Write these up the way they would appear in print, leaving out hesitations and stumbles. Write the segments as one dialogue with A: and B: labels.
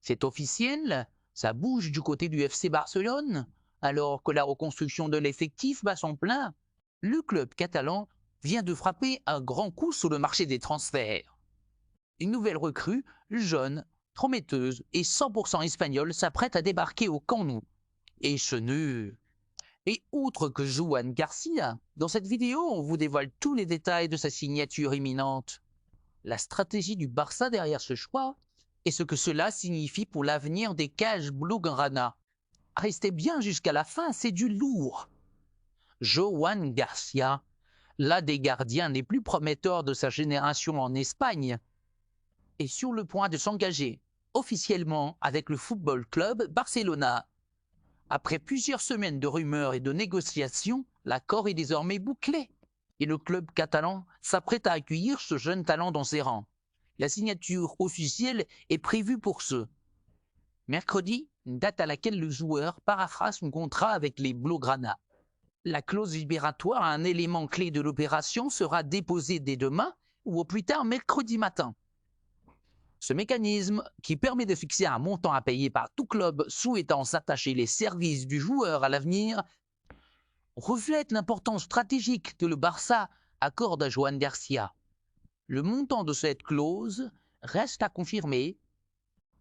A: C'est officiel, ça bouge du côté du FC Barcelone, alors que la reconstruction de l'effectif bat son plein. Le club catalan vient de frapper un grand coup sur le marché des transferts. Une nouvelle recrue, jeune, prometteuse et 100% espagnole s'apprête à débarquer au Camp Nou. Et cheneux. Et outre que Joan Garcia, dans cette vidéo, on vous dévoile tous les détails de sa signature imminente. La stratégie du Barça derrière ce choix et ce que cela signifie pour l'avenir des cages blaugrana. Restez bien jusqu'à la fin, c'est du lourd. Joan Garcia, l'un des gardiens les plus prometteurs de sa génération en Espagne, est sur le point de s'engager officiellement avec le Football Club Barcelona. Après plusieurs semaines de rumeurs et de négociations, l'accord est désormais bouclé et le club catalan s'apprête à accueillir ce jeune talent dans ses rangs. La signature officielle est prévue pour ce mercredi, une date à laquelle le joueur parafera son contrat avec les Blaugrana. La clause libératoire, un élément clé de l'opération, sera déposée dès demain ou au plus tard mercredi matin. Ce mécanisme, qui permet de fixer un montant à payer par tout club souhaitant s'attacher les services du joueur à l'avenir, reflète l'importance stratégique que le Barça accorde à Joan Garcia. Le montant de cette clause reste à confirmer,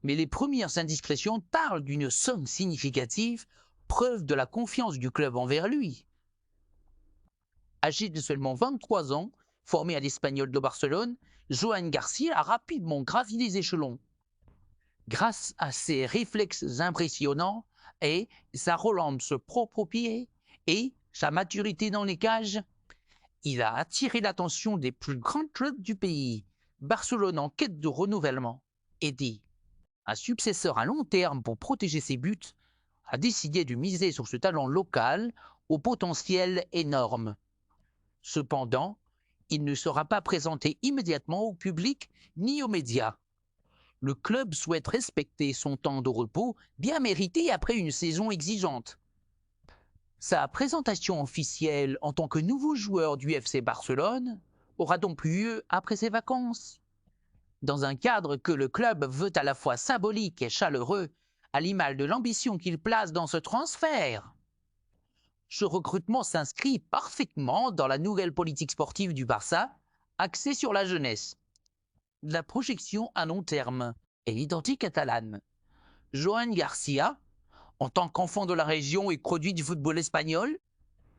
A: mais les premières indiscrétions parlent d'une somme significative, preuve de la confiance du club envers lui. Âgé de seulement 23 ans, formé à l'Espagnol de Barcelone, Joan Garcia a rapidement gravi les échelons. Grâce à ses réflexes impressionnants et sa relance propre au pied et sa maturité dans les cages, il a attiré l'attention des plus grands clubs du pays. Barcelone en quête de renouvellement et dit un successeur à long terme pour protéger ses buts, a décidé de miser sur ce talent local au potentiel énorme. Cependant, il ne sera pas présenté immédiatement au public ni aux médias. Le club souhaite respecter son temps de repos bien mérité après une saison exigeante. Sa présentation officielle en tant que nouveau joueur du FC Barcelone aura donc lieu après ses vacances. Dans un cadre que le club veut à la fois symbolique et chaleureux, à l'image de l'ambition qu'il place dans ce transfert. Ce recrutement s'inscrit parfaitement dans la nouvelle politique sportive du Barça, axée sur la jeunesse. La projection à long terme est l'identité catalane. Joan Garcia, en tant qu'enfant de la région et produit du football espagnol,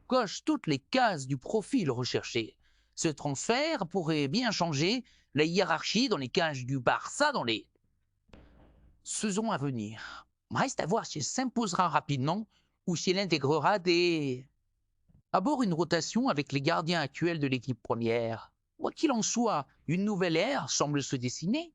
A: coche toutes les cases du profil recherché. Ce transfert pourrait bien changer la hiérarchie dans les cages du Barça dans les saisons à venir. Reste à voir s'il s'imposera rapidement ou s'il intégrera d'abord une rotation avec les gardiens actuels de l'équipe première. Quoi qu'il en soit, une nouvelle ère semble se dessiner.